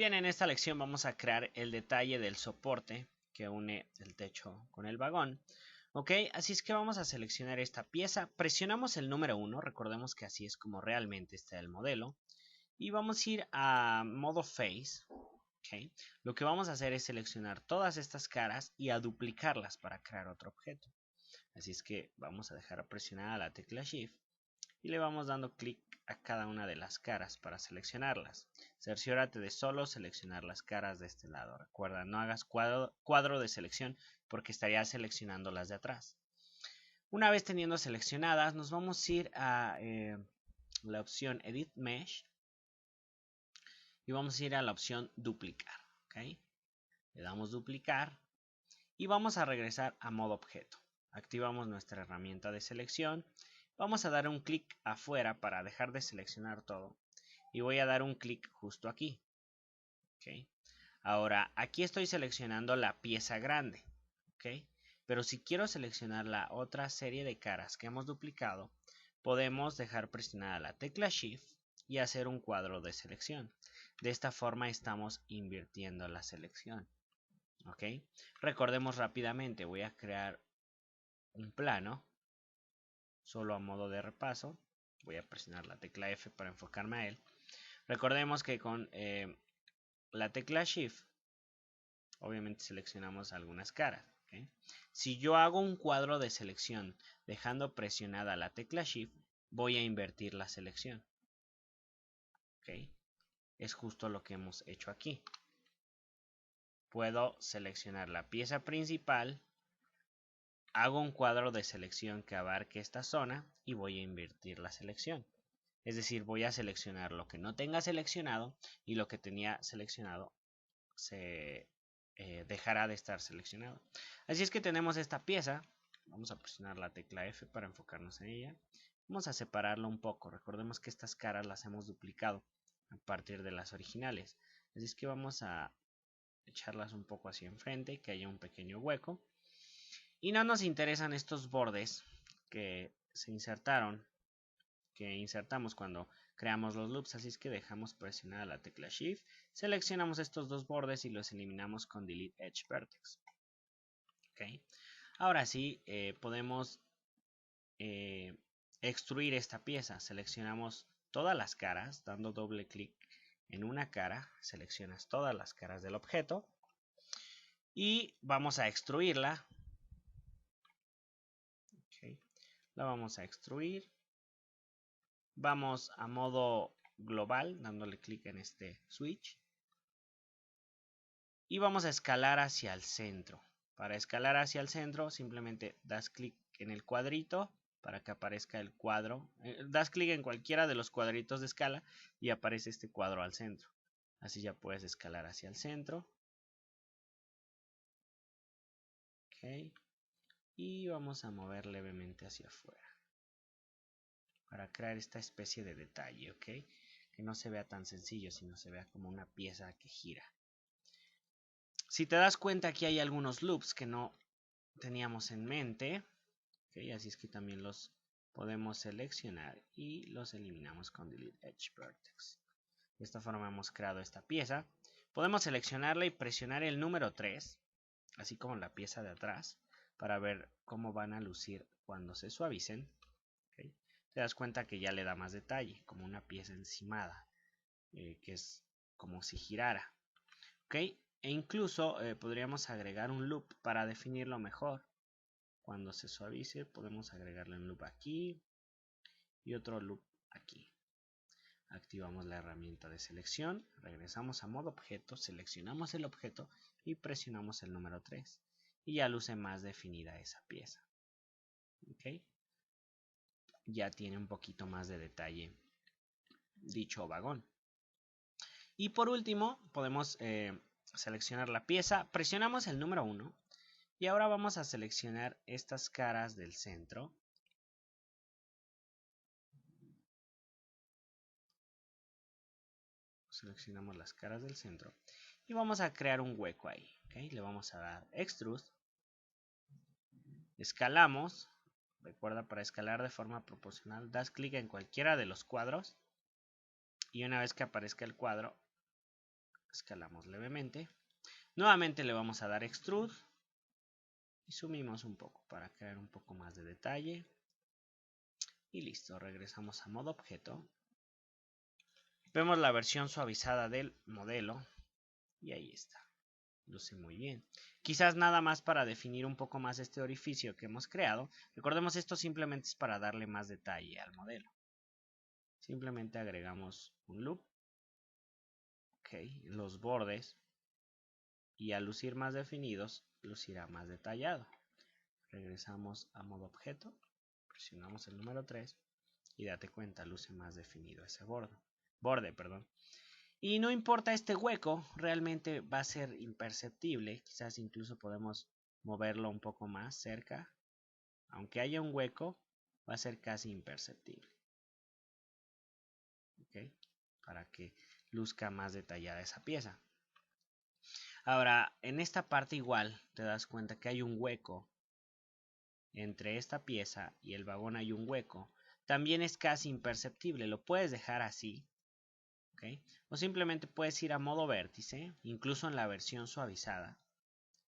Bien, en esta lección vamos a crear el detalle del soporte que une el techo con el vagón. Ok, así es que vamos a seleccionar esta pieza, presionamos el número 1, recordemos que así es como realmente está el modelo, y vamos a ir a modo face. Okay. Lo que vamos a hacer es seleccionar todas estas caras y a duplicarlas para crear otro objeto. Así es que vamos a dejar presionada la tecla Shift y le vamos dando clic a cada una de las caras para seleccionarlas. Cerciórate de solo seleccionar las caras de este lado. Recuerda, no hagas cuadro de selección porque estarías seleccionando las de atrás. Una vez teniendo seleccionadas, nos vamos a ir a la opción Edit Mesh y vamos a ir a la opción Duplicar. ¿Okay? Le damos Duplicar y vamos a regresar a modo objeto. Activamos nuestra herramienta de selección. Vamos a dar un clic afuera para dejar de seleccionar todo. Y voy a dar un clic justo aquí. ¿Okay? Ahora, aquí estoy seleccionando la pieza grande. ¿Okay? Pero si quiero seleccionar la otra serie de caras que hemos duplicado, podemos dejar presionada la tecla Shift y hacer un cuadro de selección. De esta forma estamos invirtiendo la selección. ¿Ok? Recordemos rápidamente, voy a crear un plano, solo a modo de repaso. Voy a presionar la tecla F para enfocarme a él. Recordemos que con la tecla Shift, obviamente seleccionamos algunas caras. ¿Okay? Si yo hago un cuadro de selección dejando presionada la tecla Shift, voy a invertir la selección. ¿Okay? Es justo lo que hemos hecho aquí. Puedo seleccionar la pieza principal, hago un cuadro de selección que abarque esta zona y voy a invertir la selección. Es decir, voy a seleccionar lo que no tenga seleccionado y lo que tenía seleccionado se dejará de estar seleccionado. Así es que tenemos esta pieza. Vamos a presionar la tecla F para enfocarnos en ella. Vamos a separarlo un poco. Recordemos que estas caras las hemos duplicado a partir de las originales. Así es que vamos a echarlas un poco hacia enfrente, que haya un pequeño hueco. Y no nos interesan estos bordes que se insertaron, que insertamos cuando creamos los loops, así es que dejamos presionada la tecla Shift, seleccionamos estos dos bordes y los eliminamos con Delete Edge Vertex. ¿Okay? Ahora sí, podemos extruir esta pieza. Seleccionamos todas las caras, dando doble clic en una cara, seleccionas todas las caras del objeto y vamos a extruirla. Okay. La vamos a extruir. Vamos a modo global, dándole clic en este switch. Y vamos a escalar hacia el centro. Para escalar hacia el centro, simplemente das clic en el cuadrito para que aparezca el cuadro. Das clic en cualquiera de los cuadritos de escala y aparece este cuadro al centro. Así ya puedes escalar hacia el centro. Okay. Y vamos a mover levemente hacia afuera para crear esta especie de detalle, ¿ok? Que no se vea tan sencillo, sino se vea como una pieza que gira. Si te das cuenta, aquí hay algunos loops que no teníamos en mente, ¿okay? Así es que también los podemos seleccionar y los eliminamos con Delete Edge Vertex. De esta forma hemos creado esta pieza. Podemos seleccionarla y presionar el número 3, así como la pieza de atrás, para ver cómo van a lucir cuando se suavicen. ¿Okay? Te das cuenta que ya le da más detalle, como una pieza encimada, que es como si girara. ¿Ok? E incluso podríamos agregar un loop para definirlo mejor. Cuando se suavice podemos agregarle un loop aquí y otro loop aquí. Activamos la herramienta de selección, regresamos a modo objeto, seleccionamos el objeto y presionamos el número 3. Y ya luce más definida esa pieza. ¿Ok? Ya tiene un poquito más de detalle dicho vagón. Y por último podemos seleccionar la pieza, presionamos el número 1 y ahora vamos a seleccionar estas caras del centro. Seleccionamos las caras del centro y vamos a crear un hueco ahí. ¿Okay? Le vamos a dar Extrude, escalamos. Recuerda, para escalar de forma proporcional das clic en cualquiera de los cuadros y una vez que aparezca el cuadro escalamos levemente. Nuevamente le vamos a dar Extrude y sumimos un poco para crear un poco más de detalle. Y listo, regresamos a modo objeto. Vemos la versión suavizada del modelo y ahí está. Luce muy bien. Quizás nada más para definir un poco más este orificio que hemos creado. Recordemos, esto simplemente es para darle más detalle al modelo. Simplemente agregamos un loop. Ok, en los bordes. Y al lucir más definidos, lucirá más detallado. Regresamos a modo objeto. Presionamos el número 3. Y date cuenta, luce más definido ese borde, perdón. Y no importa este hueco, realmente va a ser imperceptible. Quizás incluso podemos moverlo un poco más cerca. Aunque haya un hueco, va a ser casi imperceptible. ¿Ok? Para que luzca más detallada esa pieza. Ahora, en esta parte igual te das cuenta que hay un hueco. Entre esta pieza y el vagón hay un hueco. También es casi imperceptible. Lo puedes dejar así. ¿Okay? O simplemente puedes ir a modo vértice, incluso en la versión suavizada.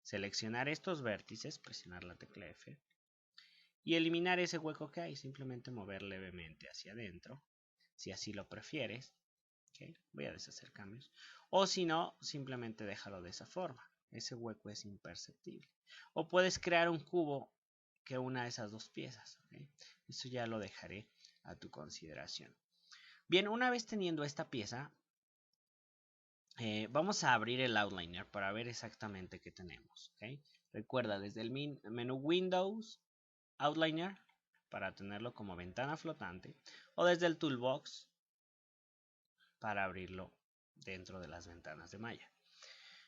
Seleccionar estos vértices, presionar la tecla F. Y eliminar ese hueco que hay. Simplemente mover levemente hacia adentro. Si así lo prefieres. ¿Okay? Voy a deshacer cambios. O si no, simplemente déjalo de esa forma. Ese hueco es imperceptible. O puedes crear un cubo que una de esas dos piezas. ¿Okay? Eso ya lo dejaré a tu consideración. Bien, una vez teniendo esta pieza, vamos a abrir el outliner para ver exactamente qué tenemos. ¿Okay? Recuerda, desde el menú Windows, Outliner, para tenerlo como ventana flotante, o desde el Toolbox, para abrirlo dentro de las ventanas de malla.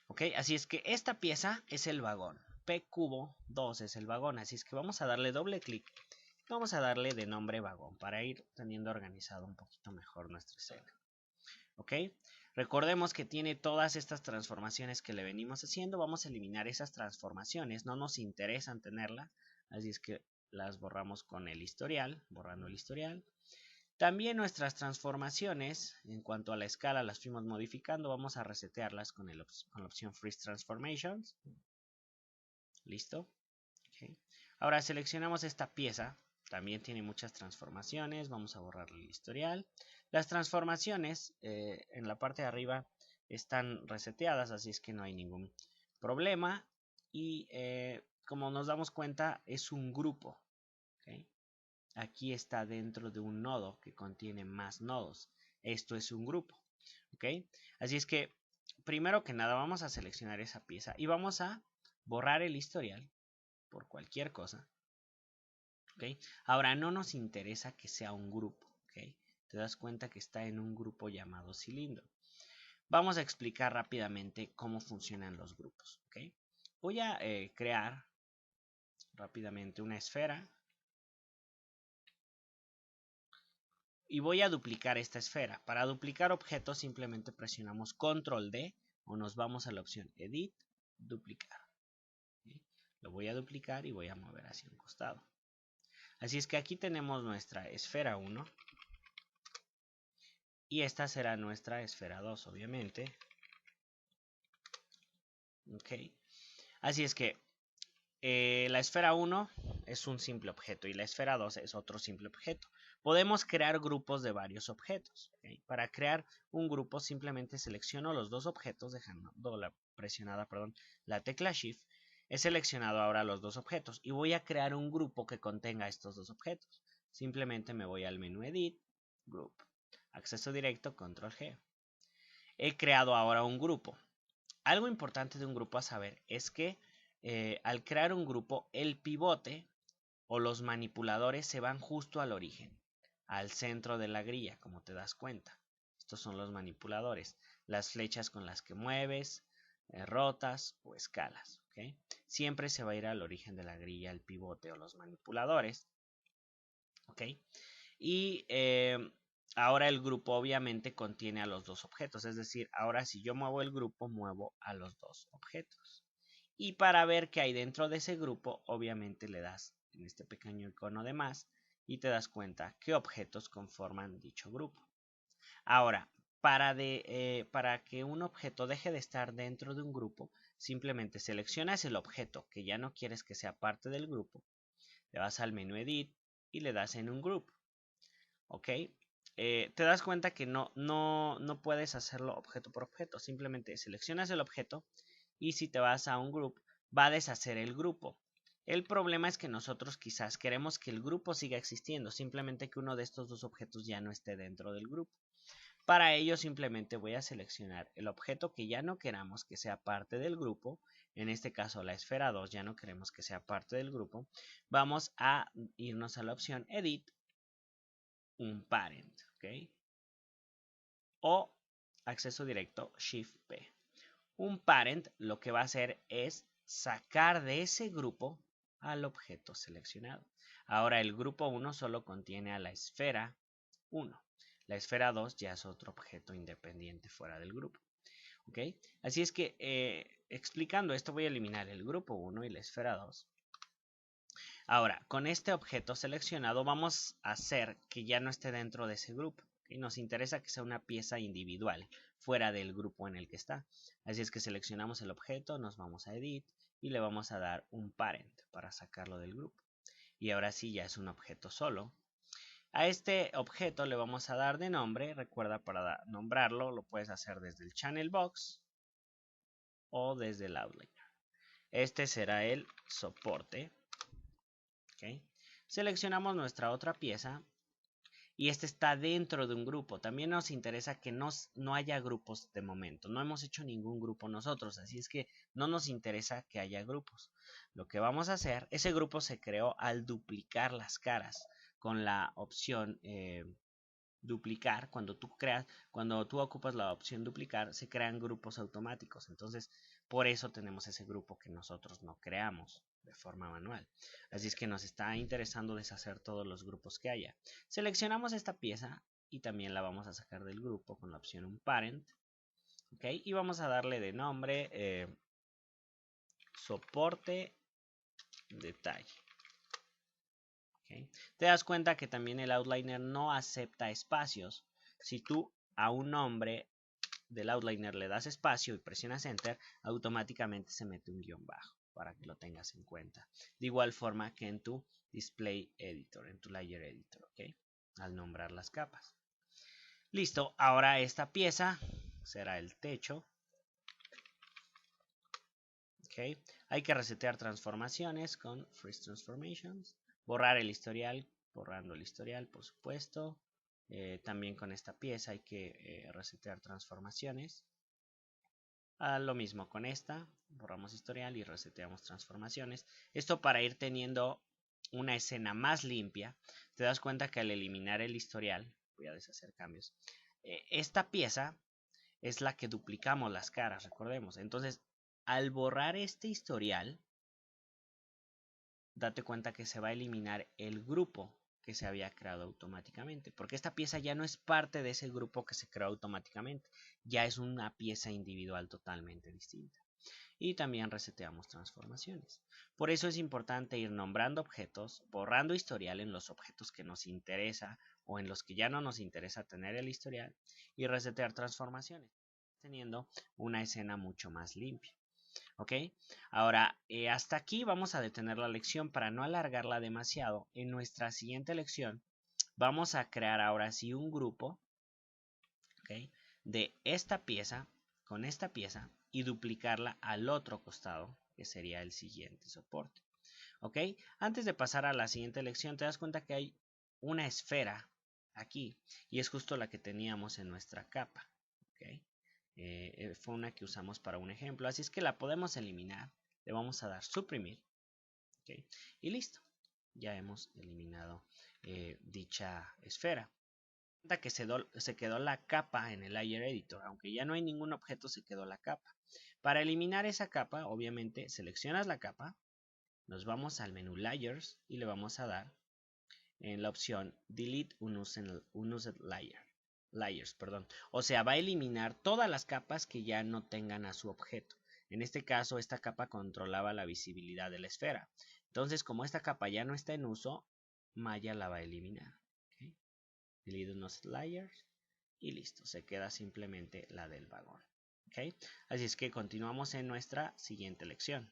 ¿Ok? Así es que esta pieza es el vagón. P cubo 2 es el vagón. Así es que vamos a darle doble clic. Vamos a darle de nombre vagón para ir teniendo organizado un poquito mejor nuestra escena. ¿Ok? Recordemos que tiene todas estas transformaciones que le venimos haciendo. Vamos a eliminar esas transformaciones. No nos interesan tenerlas. Así es que las borramos con el historial. Borrando el historial. También nuestras transformaciones, en cuanto a la escala, las fuimos modificando. Vamos a resetearlas con la opción Freeze Transformations. Listo. Okay. Ahora seleccionamos esta pieza. También tiene muchas transformaciones. Vamos a borrarle el historial. Las transformaciones en la parte de arriba están reseteadas, así es que no hay ningún problema. Y como nos damos cuenta, es un grupo. ¿Okay? Aquí está dentro de un nodo que contiene más nodos. Esto es un grupo. ¿Ok? Así es que, primero que nada, vamos a seleccionar esa pieza y vamos a borrar el historial por cualquier cosa. ¿Ok? Ahora, no nos interesa que sea un grupo. ¿Ok? Te das cuenta que está en un grupo llamado cilindro. Vamos a explicar rápidamente cómo funcionan los grupos. ¿Ok? Voy a crear rápidamente una esfera. Y voy a duplicar esta esfera. Para duplicar objetos simplemente presionamos Control D o nos vamos a la opción Edit, Duplicar. ¿Sí? Lo voy a duplicar y voy a mover hacia un costado. Así es que aquí tenemos nuestra esfera 1 y esta será nuestra esfera 2, obviamente. Ok. Así es que la esfera 1 es un simple objeto y la esfera 2 es otro simple objeto. Podemos crear grupos de varios objetos. ¿Okay? Para crear un grupo simplemente selecciono los dos objetos dejando presionada la tecla Shift. He seleccionado ahora los dos objetos y voy a crear un grupo que contenga estos dos objetos. Simplemente me voy al menú Edit, Group, acceso directo, Control G. He creado ahora un grupo. Algo importante de un grupo a saber es que al crear un grupo, el pivote o los manipuladores se van justo al origen, al centro de la grilla, como te das cuenta. Estos son los manipuladores, las flechas con las que mueves, rotas o escalas. ¿Okay? Siempre se va a ir al origen de la grilla, el pivote o los manipuladores. ¿Okay? Y ahora el grupo obviamente contiene a los dos objetos, es decir, ahora si yo muevo el grupo, muevo a los dos objetos. Y para ver qué hay dentro de ese grupo, obviamente le das en este pequeño icono de más y te das cuenta qué objetos conforman dicho grupo. Ahora, para que un objeto deje de estar dentro de un grupo, simplemente seleccionas el objeto que ya no quieres que sea parte del grupo, le vas al menú Edit y le das en un group. ¿Ok? Te das cuenta que no puedes hacerlo objeto por objeto, simplemente seleccionas el objeto y si te vas a un group va a deshacer el grupo. El problema es que nosotros quizás queremos que el grupo siga existiendo, simplemente que uno de estos dos objetos ya no esté dentro del grupo. Para ello simplemente voy a seleccionar el objeto que ya no queramos que sea parte del grupo, en este caso la esfera 2 ya no queremos que sea parte del grupo, vamos a irnos a la opción Edit, un parent, ¿ok? O acceso directo Shift P. Un parent lo que va a hacer es sacar de ese grupo al objeto seleccionado. Ahora el grupo 1 solo contiene a la esfera 1. La esfera 2 ya es otro objeto independiente fuera del grupo. ¿Ok? Así es que explicando esto voy a eliminar el grupo 1 y la esfera 2. Ahora, con este objeto seleccionado vamos a hacer que ya no esté dentro de ese grupo. Y nos interesa que sea una pieza individual fuera del grupo en el que está. Así es que seleccionamos el objeto, nos vamos a Edit y le vamos a dar un parent para sacarlo del grupo. Y ahora sí ya es un objeto solo. A este objeto le vamos a dar de nombre. Recuerda, para nombrarlo lo puedes hacer desde el Channel Box o desde el Outliner. Este será el soporte. ¿Okay? Seleccionamos nuestra otra pieza y este está dentro de un grupo. También nos interesa que no haya grupos de momento. No hemos hecho ningún grupo nosotros, así es que no nos interesa que haya grupos. Lo que vamos a hacer, ese grupo se creó al duplicar las caras con la opción duplicar. Cuando tú ocupas la opción duplicar, se crean grupos automáticos. Entonces, por eso tenemos ese grupo que nosotros no creamos de forma manual. Así es que nos está interesando deshacer todos los grupos que haya. Seleccionamos esta pieza y también la vamos a sacar del grupo con la opción un parent. ¿Ok? Y vamos a darle de nombre soporte detalle. ¿Okay? Te das cuenta que también el outliner no acepta espacios. Si tú a un nombre del outliner le das espacio y presionas enter, automáticamente se mete un guión bajo para que lo tengas en cuenta. De igual forma que en tu display editor, en tu layer editor, ¿ok? Al nombrar las capas. Listo, ahora esta pieza será el techo. ¿Ok? Hay que resetear transformaciones con Freeze Transformations. Borrar el historial, borrando el historial, por supuesto. También con esta pieza hay que resetear transformaciones. Lo mismo con esta, borramos historial y reseteamos transformaciones. Esto para ir teniendo una escena más limpia. Te das cuenta que al eliminar el historial, voy a deshacer cambios, esta pieza es la que duplicamos las caras, recordemos. Entonces, al borrar este historial, date cuenta que se va a eliminar el grupo que se había creado automáticamente, porque esta pieza ya no es parte de ese grupo que se creó automáticamente, ya es una pieza individual totalmente distinta. Y también reseteamos transformaciones. Por eso es importante ir nombrando objetos, borrando historial en los objetos que nos interesa o en los que ya no nos interesa tener el historial y resetear transformaciones, teniendo una escena mucho más limpia. ¿Ok? Ahora, hasta aquí vamos a detener la lección para no alargarla demasiado. En nuestra siguiente lección vamos a crear ahora sí un grupo, ¿ok? De esta pieza con esta pieza y duplicarla al otro costado, que sería el siguiente soporte. ¿Ok? Antes de pasar a la siguiente lección, te das cuenta que hay una esfera aquí y es justo la que teníamos en nuestra capa. ¿Ok? Fue una que usamos para un ejemplo, así es que la podemos eliminar. Le vamos a dar suprimir. ¿Okay? Y listo. Ya hemos eliminado dicha esfera. Que se quedó la capa en el layer editor, aunque ya no hay ningún objeto, se quedó la capa. Para eliminar esa capa, obviamente seleccionas la capa, nos vamos al menú layers y le vamos a dar en la opción delete unused layers, perdón. O sea, va a eliminar todas las capas que ya no tengan a su objeto. En este caso, esta capa controlaba la visibilidad de la esfera. Entonces, como esta capa ya no está en uso, Maya la va a eliminar. ¿Okay? Delete unused layers y listo, se queda simplemente la del vagón. ¿Okay? Así es que continuamos en nuestra siguiente lección.